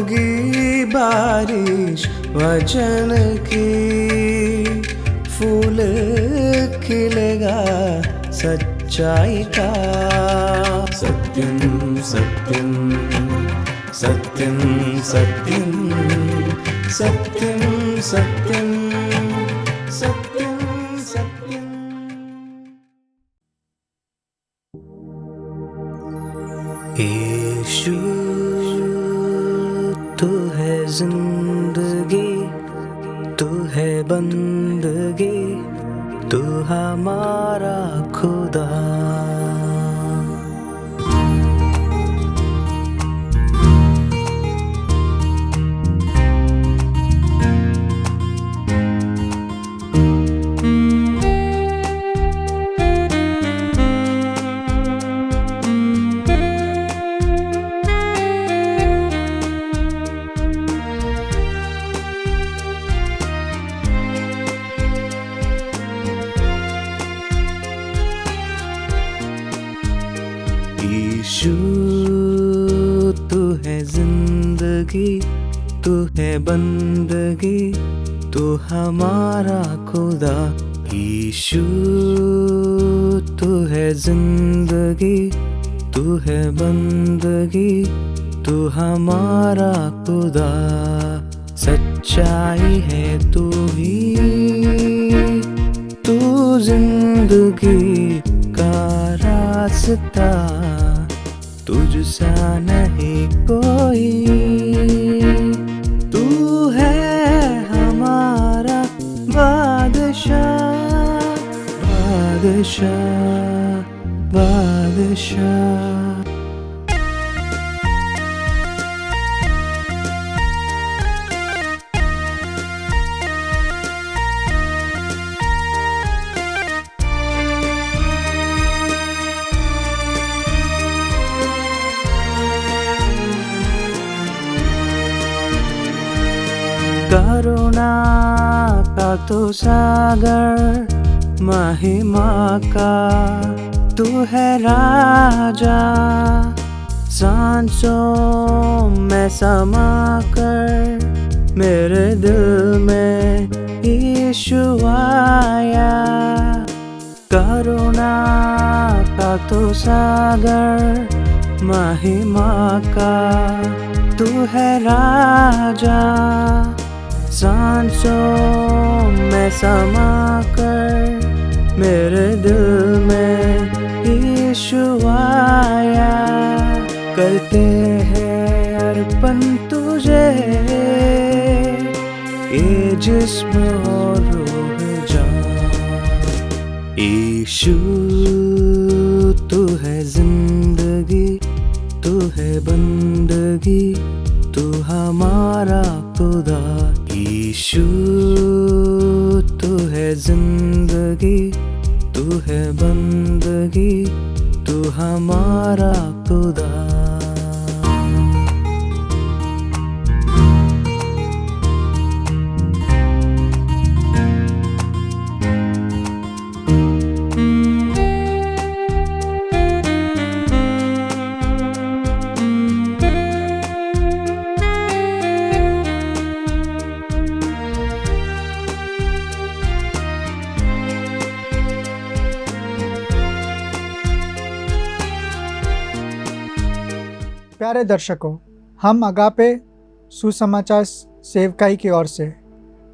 होगी बारिश वचन की, फूल खिलेगा सच्चाई का। सत्यम सत्यम सत्यम सत्यम सत्यम सत्यम सत्यम सत्यम। यीशु तू है जिंदगी, तू है बंदगी, तू हमारा खुदा। यीशु तू है जिंदगी, तू है बंदगी, तू हमारा खुदा। यीशु तू है जिंदगी, तू है बंदगी, तू हमारा खुदा। सच्चाई है तू ही, तू जिंदगी का रास्ता, तुझसा नहीं कोई। तू है हमारा बादशाह, बादशाह, बादशाह। करुणा का तू सागर, महिमा का तू है राजा। सांसों में समा कर मेरे दिल में यीशु आया। करुणा का तू सागर, महिमा का तू है राजा। सांसों में समा कर मेरे दिल में यीशु आया। करते हैं अर्पण तुझे ये जिस्म और रूह जान। यीशु तू है जिंदगी, तू है बंदगी, तू हमारा खुदा। यीशु तू है जिंदगी, तू है बंदगी, तू हमारा खुदा। प्यारे दर्शकों, हम अगापे सुसमाचार सेवकाई की ओर से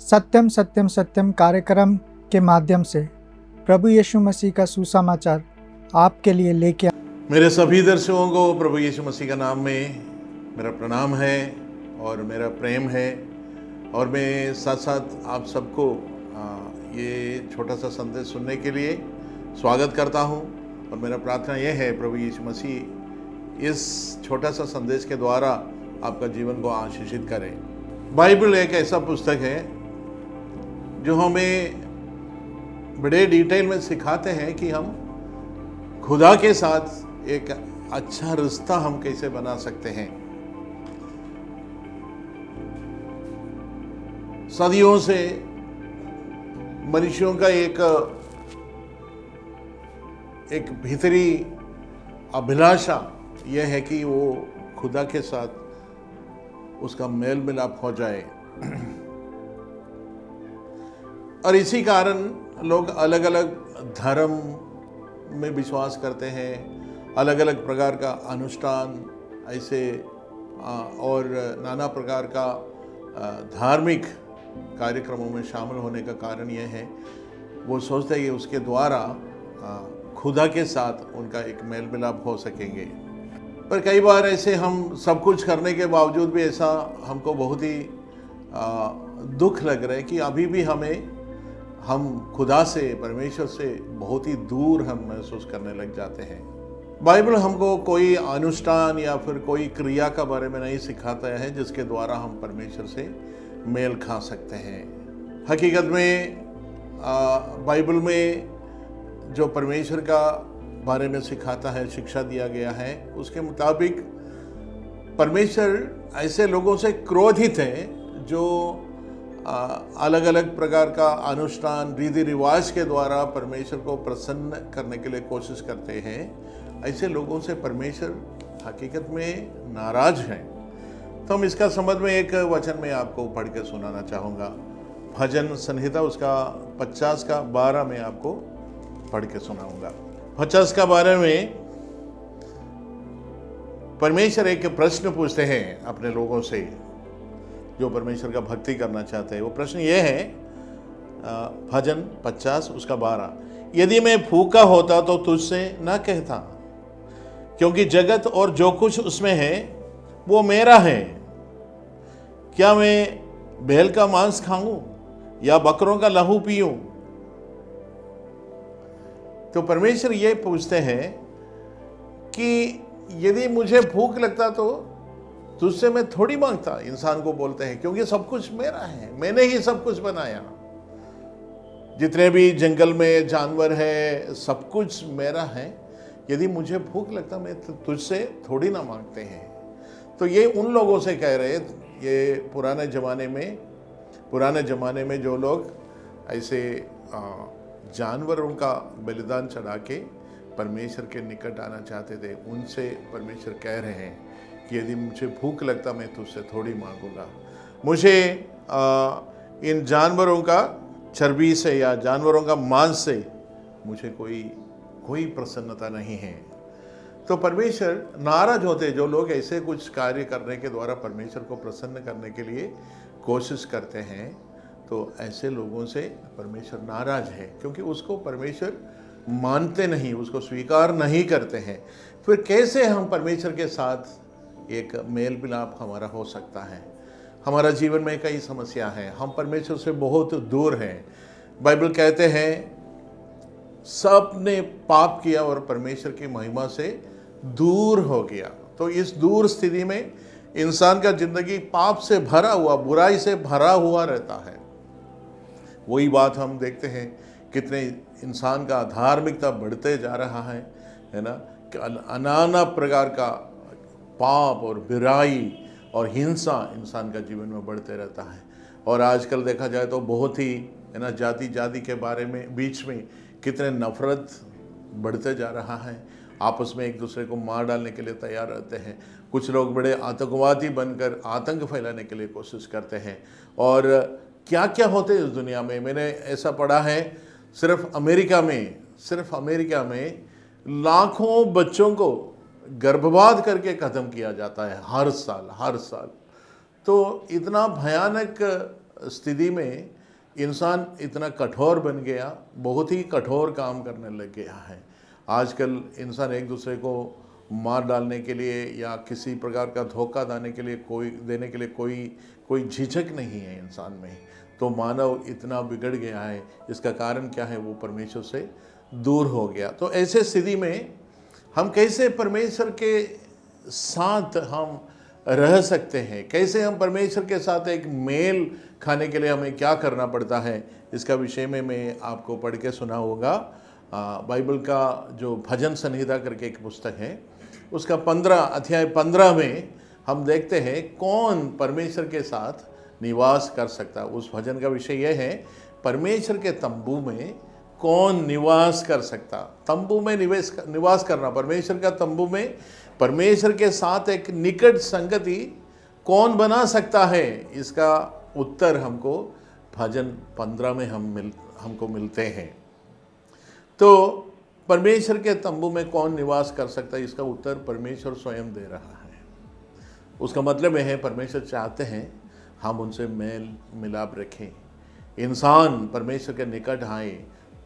सत्यम सत्यम सत्यम कार्यक्रम के माध्यम से प्रभु यीशु मसीह का सुसमाचार आपके लिए लेके मेरे सभी दर्शकों को प्रभु यीशु मसीह का नाम में मेरा प्रणाम है और मेरा प्रेम है। और मैं साथ साथ आप सबको ये छोटा सा संदेश सुनने के लिए स्वागत करता हूँ। और मेरा प्रार्थना यह है प्रभु यीशु मसीह इस छोटा सा संदेश के द्वारा आपका जीवन को आशीषित करें। बाइबल एक ऐसा पुस्तक है जो हमें बड़े डिटेल में सिखाते हैं कि हम खुदा के साथ एक अच्छा रिश्ता हम कैसे बना सकते हैं। सदियों से मनुष्यों का एक भीतरी अभिलाषा यह है कि वो खुदा के साथ उसका मेल मिलाप हो जाए। और इसी कारण लोग अलग अलग धर्म में विश्वास करते हैं, अलग अलग प्रकार का अनुष्ठान ऐसे और नाना प्रकार का धार्मिक कार्यक्रमों में शामिल होने का कारण यह है, वो सोचते हैं कि उसके द्वारा खुदा के साथ उनका एक मेल मिलाप हो सकेंगे। पर कई बार ऐसे हम सब कुछ करने के बावजूद भी ऐसा हमको बहुत ही दुख लग रहा है कि अभी भी हम खुदा से, परमेश्वर से बहुत ही दूर हम महसूस करने लग जाते हैं। बाइबल हमको कोई अनुष्ठान या फिर कोई क्रिया का बारे में नहीं सिखाता है जिसके द्वारा हम परमेश्वर से मेल खा सकते हैं। हकीकत में बाइबल में जो परमेश्वर का बारे में सिखाता है, शिक्षा दिया गया है, उसके मुताबिक परमेश्वर ऐसे लोगों से क्रोधित है जो अलग अलग प्रकार का अनुष्ठान, रीति रिवाज के द्वारा परमेश्वर को प्रसन्न करने के लिए कोशिश करते हैं। ऐसे लोगों से परमेश्वर हकीकत में नाराज है। तो हम इसका संबंध में एक वचन में आपको पढ़ के सुनाना चाहूँगा। भजन संहिता उसका 50 का 12 में आपको पढ़ के सुनाऊंगा। 50 का 12 में परमेश्वर एक प्रश्न पूछते हैं अपने लोगों से जो परमेश्वर का भक्ति करना चाहते हैं। वो प्रश्न ये है, भजन 50 उसका 12, यदि मैं भूखा होता तो तुझसे न कहता, क्योंकि जगत और जो कुछ उसमें है वो मेरा है। क्या मैं बैल का मांस खाऊं या बकरों का लहू पीऊं? तो परमेश्वर ये पूछते हैं कि यदि मुझे भूख लगता तो तुझसे मैं थोड़ी मांगता। इंसान को बोलते हैं क्योंकि सब कुछ मेरा है, मैंने ही सब कुछ बनाया, जितने भी जंगल में जानवर है सब कुछ मेरा है। यदि मुझे भूख लगता मैं तुझसे थोड़ी ना मांगते हैं। तो ये उन लोगों से कह रहे, ये पुराने ज़माने में जो लोग ऐसे जानवरों का बलिदान चढ़ा के परमेश्वर के निकट आना चाहते थे, उनसे परमेश्वर कह रहे हैं कि यदि मुझे भूख लगता मैं तुझसे थोड़ी मांगूंगा। मुझे इन जानवरों का चर्बी से या जानवरों का मांस से मुझे कोई प्रसन्नता नहीं है। तो परमेश्वर नाराज होते जो लोग ऐसे कुछ कार्य करने के द्वारा परमेश्वर को प्रसन्न करने के लिए कोशिश करते हैं। तो ऐसे लोगों से परमेश्वर नाराज है क्योंकि उसको परमेश्वर मानते नहीं, उसको स्वीकार नहीं करते हैं। फिर कैसे हम परमेश्वर के साथ एक मेल मिलाप हमारा हो सकता है? हमारा जीवन में कई समस्या है, हम परमेश्वर से बहुत दूर हैं। बाइबल कहते हैं सब ने पाप किया और परमेश्वर की महिमा से दूर हो गया। तो इस दूर स्थिति में इंसान का जिंदगी पाप से भरा हुआ, बुराई से भरा हुआ रहता है। वही बात हम देखते हैं कितने इंसान का धार्मिकता बढ़ते जा रहा है ना, कि नाना प्रकार का पाप और बुराई और हिंसा इंसान का जीवन में बढ़ते रहता है। और आजकल देखा जाए तो बहुत ही है ना, जाति के बारे में बीच में कितने नफरत बढ़ते जा रहा है। आपस में एक दूसरे को मार डालने के लिए तैयार रहते हैं। कुछ लोग बड़े आतंकवादी बनकर आतंक फैलाने के लिए कोशिश करते हैं। और क्या क्या होते हैं इस दुनिया में, मैंने ऐसा पढ़ा है सिर्फ अमेरिका में लाखों बच्चों को गर्भपात करके ख़त्म किया जाता है हर साल। तो इतना भयानक स्थिति में इंसान इतना कठोर बन गया, बहुत ही कठोर काम करने लग गया है। आजकल इंसान एक दूसरे को मार डालने के लिए या किसी प्रकार का धोखा देने के लिए कोई झिझक नहीं है इंसान में। तो मानव इतना बिगड़ गया है, इसका कारण क्या है? वो परमेश्वर से दूर हो गया। तो ऐसे स्थिति में हम कैसे परमेश्वर के साथ हम रह सकते हैं? कैसे हम परमेश्वर के साथ एक मेल खाने के लिए हमें क्या करना पड़ता है? इसका विषय में मैं आपको पढ़ के सुनाऊंगा। बाइबल का जो भजन संहिता करके एक पुस्तक है, उसका अध्याय 15 में हम देखते हैं कौन परमेश्वर के साथ निवास कर सकता है। उस भजन का विषय यह है, परमेश्वर के तंबू में कौन निवास कर सकता। तंबू में निवास करना, परमेश्वर का तंबू में परमेश्वर के साथ एक निकट संगति कौन बना सकता है, इसका उत्तर हमको भजन 15 में हमको मिलते हैं। तो परमेश्वर के तंबू में कौन निवास कर सकता है, इसका उत्तर परमेश्वर स्वयं दे रहा है। उसका मतलब यह है परमेश्वर चाहते हैं हम उनसे मेल मिलाप रखें, इंसान परमेश्वर के निकट आए,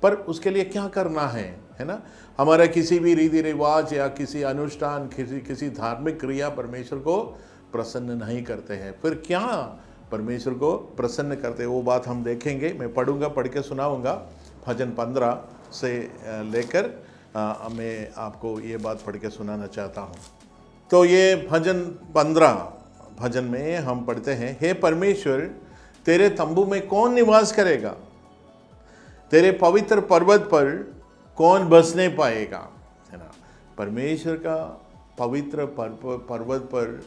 पर उसके लिए क्या करना है ना। हमारा किसी भी रीति रिवाज या किसी अनुष्ठान, किसी धार्मिक क्रिया परमेश्वर को प्रसन्न नहीं करते हैं। फिर क्या परमेश्वर को प्रसन्न करते हैं, वो बात हम देखेंगे। मैं पढ़ के सुनाऊंगा भजन 15 से लेकर मैं आपको ये बात पढ़ के सुनाना चाहता हूँ। तो ये भजन 15 भजन में हम पढ़ते हैं, हे परमेश्वर तेरे तंबू में कौन निवास करेगा, तेरे पवित्र पर्वत पर कौन बसने पाएगा, है ना। परमेश्वर का पवित्र पर्वत पर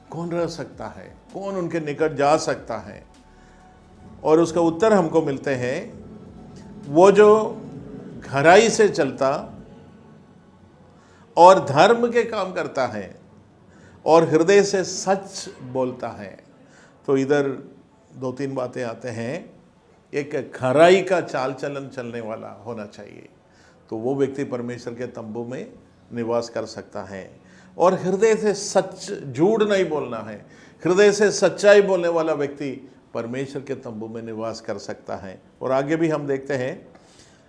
कौन रह सकता है, कौन उनके निकट जा सकता है। और उसका उत्तर हमको मिलते हैं, वो जो खराई से चलता और धर्म के काम करता है और हृदय से सच बोलता है। तो इधर 2-3 बातें आते हैं। एक खराई का चाल चलन चलने वाला होना चाहिए, तो वो व्यक्ति परमेश्वर के तंबू में निवास कर सकता है। और हृदय से सच, झूठ नहीं बोलना है, हृदय से सच्चाई बोलने वाला व्यक्ति परमेश्वर के तंबू में निवास कर सकता है। और आगे भी हम देखते हैं,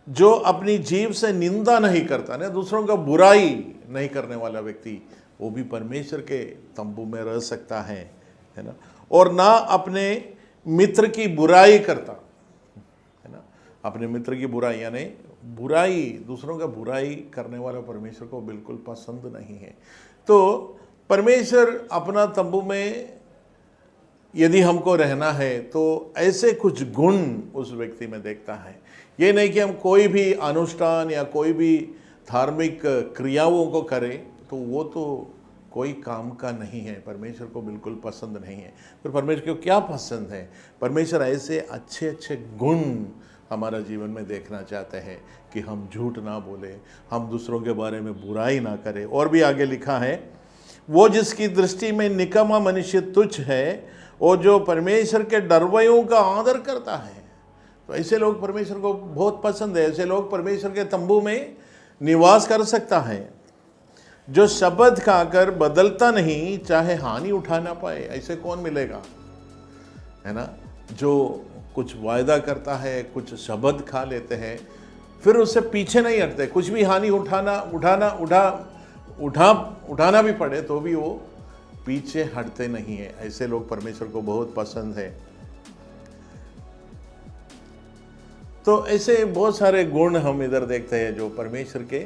जो अपनी जीव से निंदा नहीं करता ना, दूसरों का बुराई नहीं करने वाला व्यक्ति, वो भी परमेश्वर के तंबू में रह सकता है ना। और ना अपने मित्र की बुराई करता, है ना। अपने मित्र की बुराई यानी बुराई, दूसरों का बुराई करने वाला परमेश्वर को बिल्कुल पसंद नहीं है। तो परमेश्वर अपना तंबू में यदि हमको रहना है तो ऐसे कुछ गुण उस व्यक्ति में देखता है। ये नहीं कि हम कोई भी अनुष्ठान या कोई भी धार्मिक क्रियाओं को करें तो वो तो कोई काम का नहीं है, परमेश्वर को बिल्कुल पसंद नहीं है। फिर परमेश्वर को क्या पसंद है, परमेश्वर ऐसे अच्छे अच्छे गुण हमारा जीवन में देखना चाहते हैं कि हम झूठ ना बोले, हम दूसरों के बारे में बुराई ना करें। और भी आगे लिखा है, वो जिसकी दृष्टि में निकम्मा मनुष्य तुच्छ है और जो परमेश्वर के डरवयों का आदर करता है। तो ऐसे लोग परमेश्वर को बहुत पसंद है, ऐसे लोग परमेश्वर के तंबू में निवास कर सकता है। जो शब्द खाकर बदलता नहीं, चाहे हानि उठा ना पाए, ऐसे कौन मिलेगा, है ना। जो कुछ वायदा करता है, कुछ शब्द खा लेते हैं, फिर उससे पीछे नहीं हटते, कुछ भी हानि उठाना भी पड़े तो भी वो पीछे हटते नहीं है। ऐसे लोग परमेश्वर को बहुत पसंद है। तो ऐसे बहुत सारे गुण हम इधर देखते हैं जो परमेश्वर के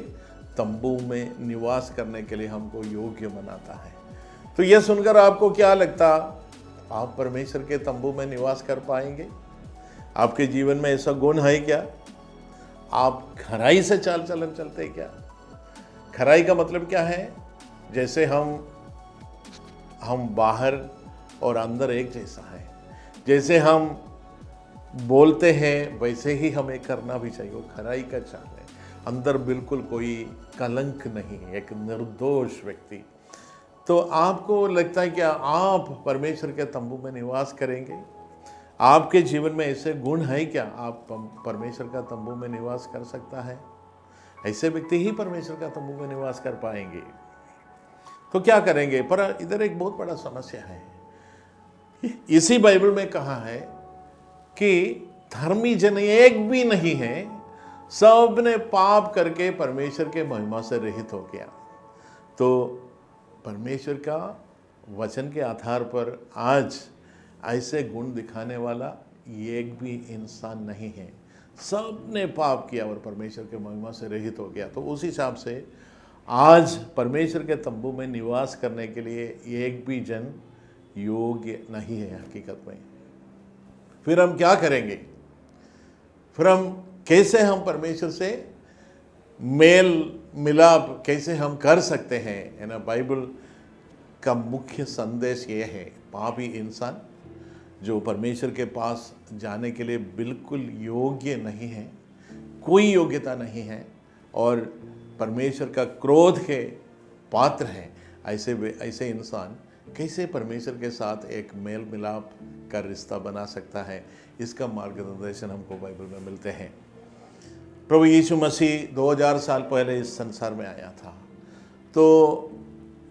तंबू में निवास करने के लिए हमको योग्य बनाता है। तो यह सुनकर आपको क्या लगता, आप परमेश्वर के तंबू में निवास कर पाएंगे? आपके जीवन में ऐसा गुण है क्या? आप खराई से चाल चलन चलते क्या? खराई का मतलब क्या है? जैसे हम बाहर और अंदर एक जैसा है, जैसे हम बोलते हैं वैसे ही हमें करना भी चाहिए, वो खराई का चाल है। अंदर बिल्कुल कोई कलंक नहीं है, एक निर्दोष व्यक्ति। तो आपको लगता है कि आप परमेश्वर के तंबू में निवास करेंगे? आपके जीवन में ऐसे गुण है क्या, आप परमेश्वर का तंबू में निवास कर सकता है? ऐसे व्यक्ति ही परमेश्वर का तंबू में निवास कर पाएंगे। तो क्या करेंगे? पर इधर एक बहुत बड़ा समस्या है। इसी बाइबल में कहा है कि धर्मी जन एक भी नहीं है, सब ने पाप करके परमेश्वर के महिमा से रहित हो गया। तो परमेश्वर का वचन के आधार पर आज ऐसे गुण दिखाने वाला एक भी इंसान नहीं है। सब ने पाप किया और परमेश्वर के महिमा से रहित हो गया। तो उस हिसाब से आज परमेश्वर के तंबू में निवास करने के लिए एक भी जन योग्य नहीं है हकीकत में। फिर हम क्या करेंगे? फिर हम कैसे हम परमेश्वर से मेल मिलाप कैसे हम कर सकते हैं, है ना। बाइबल का मुख्य संदेश ये है, पापी इंसान जो परमेश्वर के पास जाने के लिए बिल्कुल योग्य नहीं है, कोई योग्यता नहीं है और परमेश्वर का क्रोध के पात्र हैं, ऐसे इंसान कैसे परमेश्वर के साथ एक मेल मिलाप का रिश्ता बना सकता है, इसका मार्गदर्शन हमको बाइबल में मिलते हैं। प्रभु यीशु मसीह 2000 साल पहले इस संसार में आया था। तो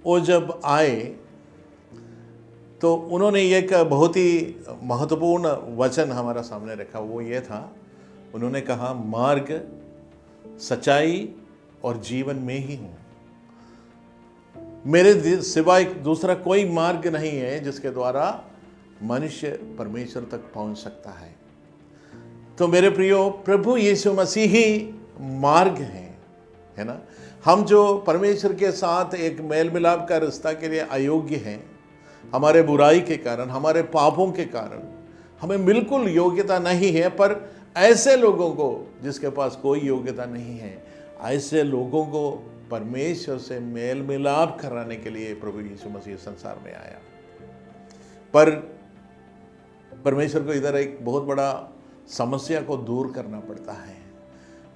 वो जब आए तो उन्होंने एक बहुत ही महत्वपूर्ण वचन हमारा सामने रखा। वो ये था, उन्होंने कहा, मार्ग, सच्चाई और जीवन में ही हूँ, मेरे सिवाय दूसरा कोई मार्ग नहीं है जिसके द्वारा मनुष्य परमेश्वर तक पहुंच सकता है। तो मेरे प्रियो, प्रभु यीशु मसीह ही मार्ग है ना। हम जो परमेश्वर के साथ एक मेल मिलाप का रिश्ता के लिए अयोग्य हैं, हमारे बुराई के कारण, हमारे पापों के कारण हमें बिल्कुल योग्यता नहीं है, पर ऐसे लोगों को जिसके पास कोई योग्यता नहीं है, ऐसे लोगों को परमेश्वर से मेल मिलाप कराने के लिए प्रभु यीशु मसीह संसार में आया। पर परमेश्वर को इधर एक बहुत बड़ा समस्या को दूर करना पड़ता है।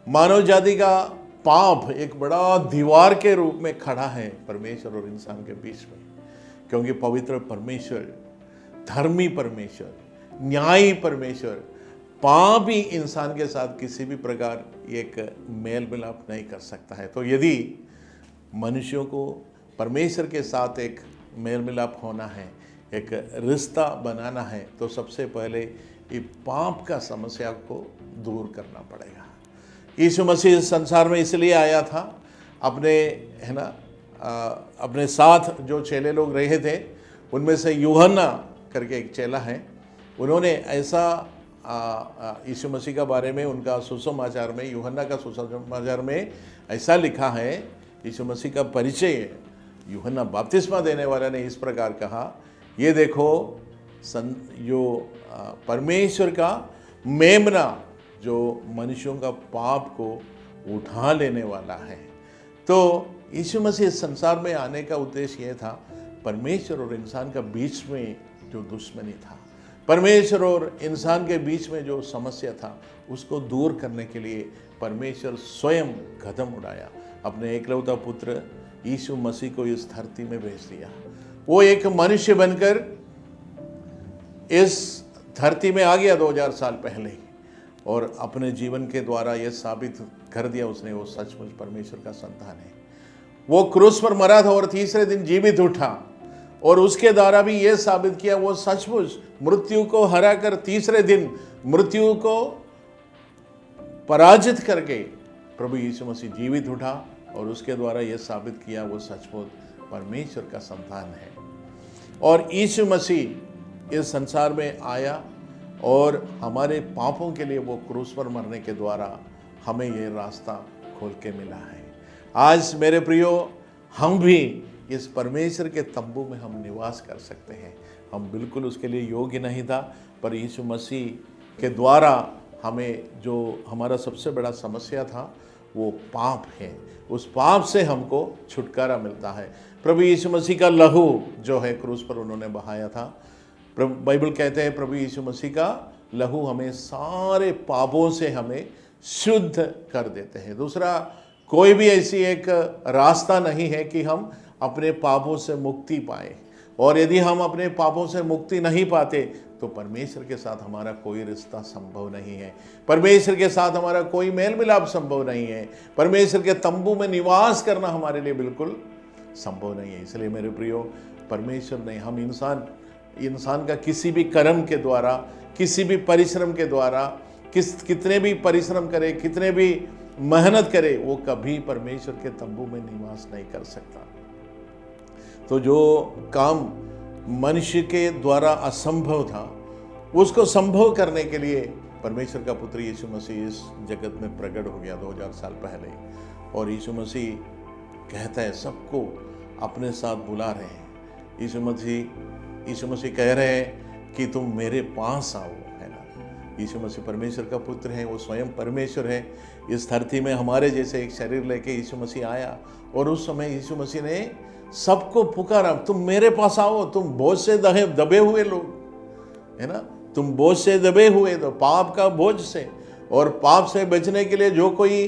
मानव जाति का पाप एक बड़ा दीवार के रूप में खड़ा है परमेश्वर और इंसान के बीच में, क्योंकि पवित्र परमेश्वर, धर्मी परमेश्वर, न्यायी परमेश्वर पापी इंसान के साथ किसी भी प्रकार एक मेल मिलाप नहीं कर सकता है। तो यदि मनुष्यों को परमेश्वर के साथ एक मेल मिलाप होना है, एक रिश्ता बनाना है, तो सबसे पहले ये पाप का समस्या को दूर करना पड़ेगा। यीशु मसीह संसार में इसलिए आया था, अपने साथ जो चेले लोग रहे थे उनमें से यूहन्ना करके एक चेला है, उन्होंने ऐसा यीशु मसीह का बारे में उनका सुसमाचार में, यूहन्ना का सुसमाचार में ऐसा लिखा है। यीशु मसीह का परिचय यूहन्ना बपतिस्मा देने वाला ने इस प्रकार कहा, ये देखो जो परमेश्वर का मेमना जो मनुष्यों का पाप को उठा लेने वाला है। तो यीशु मसीह संसार में आने का उद्देश्य यह था, परमेश्वर और इंसान का बीच में जो दुश्मनी था, परमेश्वर और इंसान के बीच में जो समस्या था, उसको दूर करने के लिए परमेश्वर स्वयं कदम उठाया, अपने एकलौता पुत्र यीशु मसीह को इस धरती में भेज दिया। वो एक मनुष्य बनकर इस धरती में आ गया 2000 साल पहले, और अपने जीवन के द्वारा यह साबित कर दिया उसने वो सचमुच परमेश्वर का संतान है। वो क्रूस पर मरा था और तीसरे दिन जीवित उठा, और उसके द्वारा भी यह साबित किया वो सचमुच मृत्यु को हराकर तीसरे दिन मृत्यु को पराजित करके प्रभु यीशु मसीह जीवित उठा, और उसके द्वारा यह साबित किया वो सचमुच परमेश्वर का संतान है। और यीशु मसीह इस संसार में आया और हमारे पापों के लिए वो क्रूस पर मरने के द्वारा हमें ये रास्ता खोल के मिला है। आज मेरे प्रियो, हम भी इस परमेश्वर के तंबू में हम निवास कर सकते हैं। हम बिल्कुल उसके लिए योग्य नहीं था, पर यीशु मसीह के द्वारा हमें जो हमारा सबसे बड़ा समस्या था वो पाप है, उस पाप से हमको छुटकारा मिलता है। प्रभु यीशु मसीह का लहू जो है क्रूस पर उन्होंने बहाया था। बाइबल कहते हैं प्रभु यीशु मसीह का लहू हमें सारे पापों से हमें शुद्ध कर देते हैं। दूसरा कोई भी ऐसी एक रास्ता नहीं है कि हम अपने पापों से मुक्ति पाए, और यदि हम अपने पापों से मुक्ति नहीं पाते तो परमेश्वर के साथ हमारा कोई रिश्ता संभव नहीं है, परमेश्वर के साथ हमारा कोई मेल मिलाप संभव नहीं है, परमेश्वर के तंबू में निवास करना हमारे लिए बिल्कुल संभव नहीं है। इसलिए मेरे प्रियो, परमेश्वर ने हम इंसान का किसी भी कर्म के द्वारा, किसी भी परिश्रम के द्वारा, कितने भी परिश्रम करे, कितने भी मेहनत करे, वो कभी परमेश्वर के तंबू में निवास नहीं कर सकता। तो जो काम मनुष्य के द्वारा असंभव था, उसको संभव करने के लिए परमेश्वर का पुत्र यीशु मसीह इस जगत में प्रकट हो गया 2000 साल पहले। और यीशु मसीह कहता है, सबको अपने साथ बुला रहे हैं। यीशु मसीह कह रहे हैं कि तुम मेरे पास आओ, है ना। यीशु मसीह परमेश्वर का पुत्र है, वो स्वयं परमेश्वर है। इस धरती में हमारे जैसे एक शरीर लेके यीशु मसीह आया, और उस समय यीशु मसीह ने सबको पुकारा, तुम मेरे पास आओ, तुम बोझ से दबे हुए लोग, है ना, तुम बोझ से दबे हुए, तो पाप का बोझ से और पाप से बचने के लिए जो कोई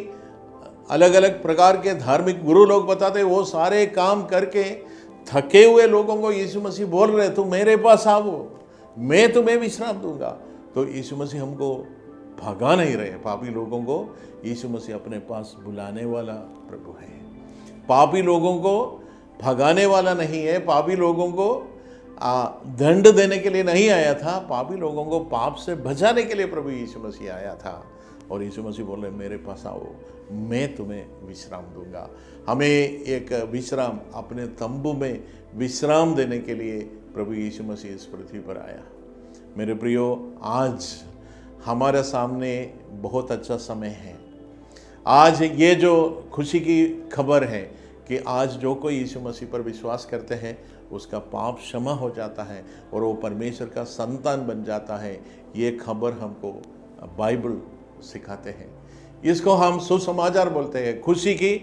अलग अलग प्रकार के धार्मिक गुरु लोग बताते, वो सारे काम करके थके हुए लोगों को यीशु मसीह बोल रहे, तुम मेरे पास आओ, मैं तुम्हें विश्राम दूंगा। तो यीशु मसीह हमको भगा नहीं रहे, पापी लोगों को यीशु मसीह अपने पास बुलाने वाला प्रभु है। पापी लोगों को भगाने वाला नहीं है, पापी लोगों को दंड देने के लिए नहीं आया था, पापी लोगों को पाप से बचाने के लिए प्रभु यीशु मसीह आया था। और यीशु मसीह बोल रहे, मेरे पास आओ, मैं तुम्हें विश्राम दूंगा। हमें एक विश्राम, अपने तंबू में विश्राम देने के लिए प्रभु यीशु मसीह इस पृथ्वी पर आया। मेरे प्रियो, आज हमारे सामने बहुत अच्छा समय है। आज ये जो खुशी की खबर है कि आज जो कोई यीशु मसीह पर विश्वास करते हैं उसका पाप क्षमा हो जाता है और वो परमेश्वर का संतान बन जाता है। ये खबर हमको बाइबल सिखाते हैं। इसको हम सुसमाचार बोलते हैं, खुशी की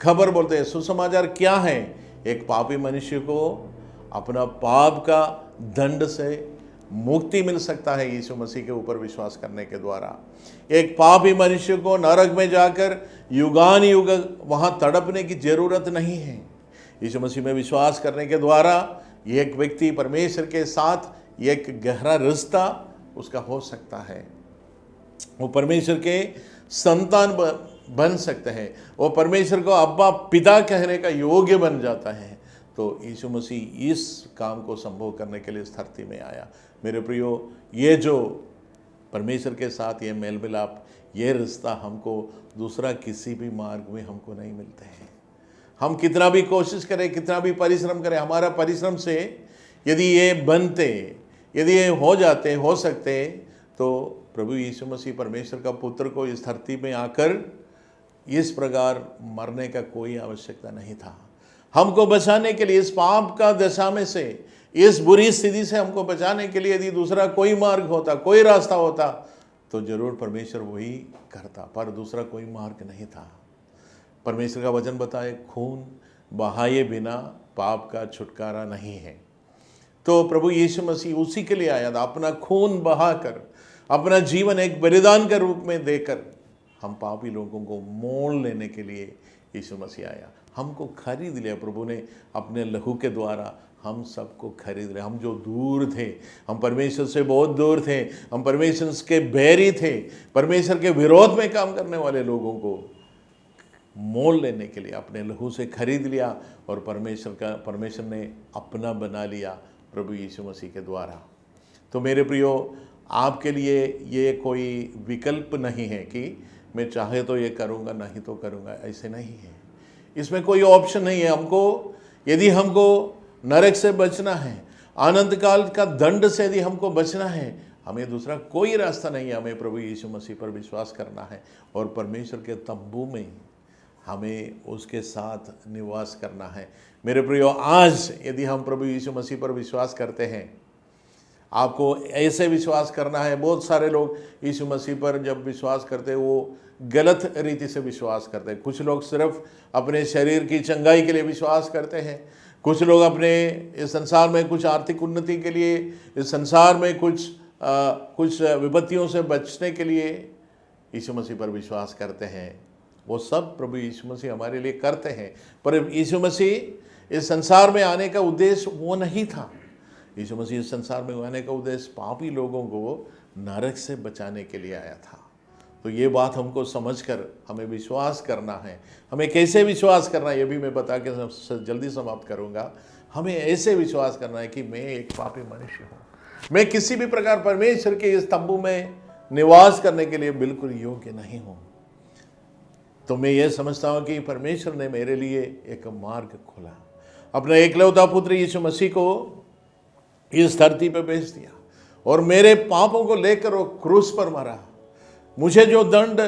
खबर बोलते हैं। सुसमाचार क्या है? एक पापी मनुष्य को अपना पाप का दंड से मुक्ति मिल सकता है यीशु मसीह के ऊपर विश्वास करने के द्वारा। एक पापी मनुष्य को नरक में जाकर युगान युग वहां तड़पने की जरूरत नहीं है। यीशु मसीह में विश्वास करने के द्वारा एक व्यक्ति परमेश्वर के साथ एक गहरा रिश्ता उसका हो सकता है। वो परमेश्वर के संतान बन सकते हैं, वो परमेश्वर को अब्बा पिता कहने का योग्य बन जाता है। तो यीशु मसीह इस काम को संभव करने के लिए इस धरती में आया। मेरे प्रियो, ये जो परमेश्वर के साथ ये मेल मिलाप, ये रिश्ता हमको दूसरा किसी भी मार्ग में हमको नहीं मिलते हैं। हम कितना भी कोशिश करें, कितना भी परिश्रम करें, हमारा परिश्रम से यदि ये बनते, यदि ये हो जाते, हो सकते, तो प्रभु यीशु मसीह परमेश्वर का पुत्र को इस धरती में आकर इस प्रकार मरने का कोई आवश्यकता नहीं था। हमको बचाने के लिए, इस पाप का दशा में से, इस बुरी स्थिति से हमको बचाने के लिए यदि दूसरा कोई मार्ग होता, कोई रास्ता होता, तो जरूर परमेश्वर वही करता, पर दूसरा कोई मार्ग नहीं था। परमेश्वर का वचन बताए, खून बहाए बिना पाप का छुटकारा नहीं है। तो प्रभु यीशु मसीह उसी के लिए आया था, अपना खून बहाकर, अपना जीवन एक बलिदान के रूप में देकर हम पापी लोगों को मोल लेने के लिए यीशु मसीह आया। हमको खरीद लिया प्रभु ने अपने लहू के द्वारा, हम सबको खरीद लिया। हम जो दूर थे, हम परमेश्वर से बहुत दूर थे, हम परमेश्वर के बैरी थे, परमेश्वर के विरोध में काम करने वाले लोगों को मोल लेने के लिए अपने लहू से खरीद लिया और परमेश्वर ने अपना बना लिया प्रभु यीशु मसीह के द्वारा। तो मेरे प्रियो, आपके लिए ये कोई विकल्प नहीं है कि मैं चाहे तो ये करूँगा, नहीं तो करूँगा, ऐसे नहीं है। इसमें कोई ऑप्शन नहीं है। हमको, यदि हमको नरक से बचना है, अनंत काल का दंड से यदि हमको बचना है, हमें दूसरा कोई रास्ता नहीं है। हमें प्रभु यीशु मसीह पर विश्वास करना है और परमेश्वर के तंबू में हमें उसके साथ निवास करना है। मेरे प्रियो, आज यदि हम प्रभु यीशु मसीह पर विश्वास करते हैं, आपको ऐसे विश्वास करना है। बहुत सारे लोग यीशु मसीह पर जब विश्वास करते हैं वो गलत रीति से विश्वास करते हैं। कुछ लोग सिर्फ अपने शरीर की चंगाई के लिए विश्वास करते हैं, कुछ लोग अपने इस संसार में कुछ आर्थिक उन्नति के लिए, इस संसार में कुछ विपत्तियों से बचने के लिए यीशु मसीह पर विश्वास करते हैं। वो सब प्रभु यीशु मसीह हमारे लिए करते हैं, पर यीशु मसीह इस संसार में आने का उद्देश्य वो नहीं था। यीशु मसीह इस संसार में आने का उद्देश्य पापी लोगों को नरक से बचाने के लिए आया था। तो ये बात हमको समझकर हमें विश्वास करना है। हमें कैसे विश्वास करना है ये भी मैं बता के जल्दी समाप्त करूँगा। हमें ऐसे विश्वास करना है कि मैं एक पापी मनुष्य हूँ, मैं किसी भी प्रकार परमेश्वर के इस तंबू में निवास करने के लिए बिल्कुल योग्य नहीं हूँ। तो मैं ये समझता हूँ कि परमेश्वर ने मेरे लिए एक मार्ग खोला, अपना एकलौता पुत्र यीशु मसीह को इस धरती पर भेज दिया और मेरे पापों को लेकर वो क्रूस पर मरा। मुझे जो दंड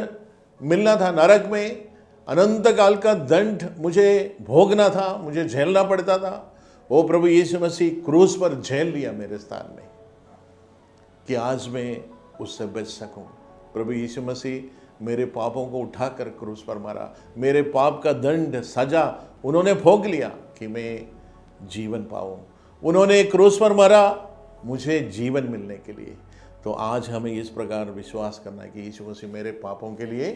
मिलना था, नरक में अनंत काल का दंड मुझे भोगना था, मुझे झेलना पड़ता था, वो प्रभु यीशु मसीह क्रूस पर झेल लिया मेरे स्थान में, कि आज मैं उससे बच सकूं। प्रभु यीशु मसीह मेरे पापों को उठाकर क्रूस पर मरा, मेरे पाप का दंड, सजा उन्होंने भोग लिया कि मैं जीवन पाऊं। उन्होंने क्रूस पर मरा मुझे जीवन मिलने के लिए। तो आज हमें इस प्रकार विश्वास करना है कि यीशु मसीह मेरे पापों के लिए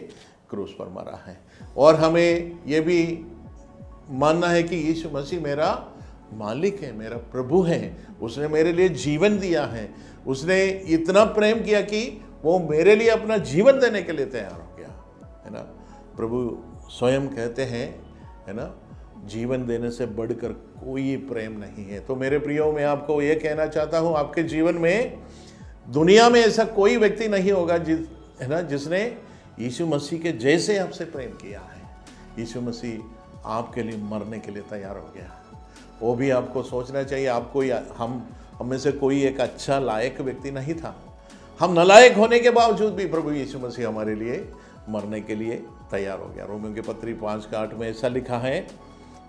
क्रूस पर मरा है, और हमें ये भी मानना है कि यीशु मसीह मेरा मालिक है, मेरा प्रभु है, उसने मेरे लिए जीवन दिया है, उसने इतना प्रेम किया कि वो मेरे लिए अपना जीवन देने के लिए तैयार हो गया, है ना। प्रभु स्वयं कहते हैं, है ना, जीवन देने से बढ़कर कोई प्रेम नहीं है। तो मेरे प्रियो, मैं आपको ये कहना चाहता हूँ, आपके जीवन में दुनिया में ऐसा कोई व्यक्ति नहीं होगा है ना, जिसने यीशु मसीह के जैसे आपसे प्रेम किया है। यीशु मसीह आपके लिए मरने के लिए तैयार हो गया। वो भी आपको सोचना चाहिए, आपको हम में से कोई एक अच्छा लायक व्यक्ति नहीं था। हम नालायक होने के बावजूद भी प्रभु यीशु मसीह हमारे लिए मरने के लिए तैयार हो गया। रोमियों के पत्री 5:8 में ऐसा लिखा है,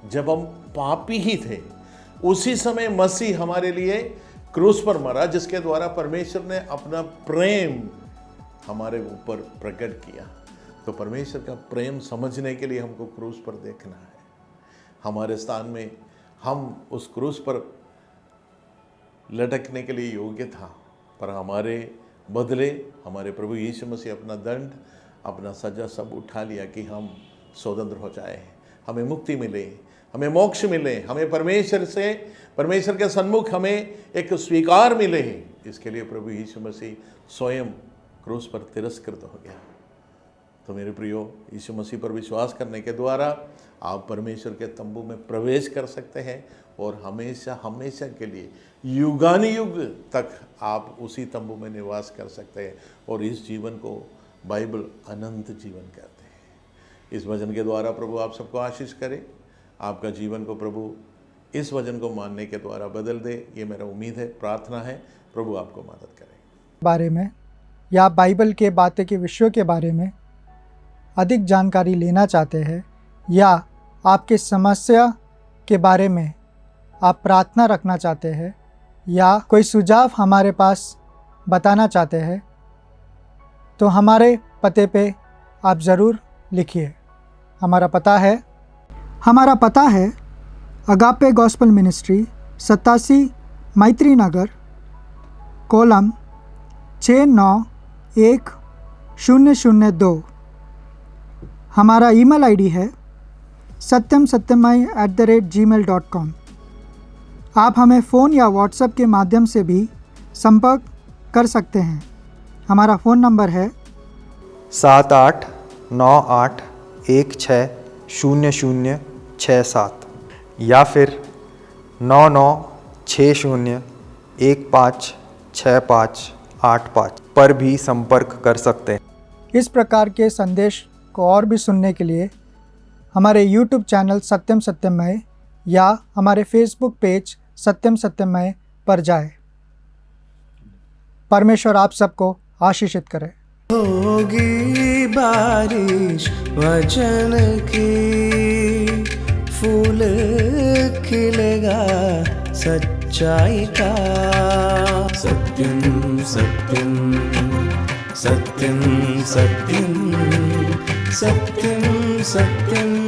जब हम पापी ही थे उसी समय मसीह हमारे लिए क्रूस पर मरा, जिसके द्वारा परमेश्वर ने अपना प्रेम हमारे ऊपर प्रकट किया। तो परमेश्वर का प्रेम समझने के लिए हमको क्रूस पर देखना है। हमारे स्थान में हम उस क्रूस पर लटकने के लिए योग्य था, पर हमारे बदले हमारे प्रभु यीशु मसीह अपना दंड, अपना सजा सब उठा लिया कि हम स्वतंत्र हो जाए, हमें मुक्ति मिले, हमें मोक्ष मिले, हमें परमेश्वर के सन्मुख हमें एक स्वीकार मिले। इसके लिए प्रभु यीशु मसीह स्वयं क्रूस पर तिरस्कृत हो गया। तो मेरे प्रियो, यीशु मसीह पर विश्वास करने के द्वारा आप परमेश्वर के तंबू में प्रवेश कर सकते हैं और हमेशा हमेशा के लिए युगानुयुग तक आप उसी तंबू में निवास कर सकते हैं। और इस जीवन को बाइबल अनंत जीवन कहते हैं। इस वचन के द्वारा प्रभु आप सबको आशीष करे, आपका जीवन को प्रभु इस वचन को मानने के द्वारा बदल दे, ये मेरा उम्मीद है, प्रार्थना है। प्रभु आपको मदद करे। बारे में या बाइबल के बातें के विषयों के बारे में अधिक जानकारी लेना चाहते हैं या आपके समस्या के बारे में आप प्रार्थना रखना चाहते हैं या कोई सुझाव हमारे पास बताना चाहते हैं, तो हमारे पते पे आप ज़रूर लिखिए। हमारा पता है अगापे गॉस्पेल मिनिस्ट्री, 87 मैत्री नगर, कोलम 691002। हमारा ईमेल आईडी है satyamsatyamai@gmail.com। आप हमें फ़ोन या व्हाट्सएप के माध्यम से भी संपर्क कर सकते हैं। हमारा फ़ोन नंबर है 7898160067 या फिर 9960156585 पर भी संपर्क कर सकते हैं। इस प्रकार के संदेश को और भी सुनने के लिए हमारे YouTube चैनल सत्यम सत्यमय या हमारे फेसबुक पेज सत्यम सत्यमय पर जाएं। परमेश्वर आप सबको आशीषित करे। होगी बारिश वचन की, फूल खिलेगा सच्चाई का। सत्यम सत्यम सत्यम सत्यम सत्यम सत्यम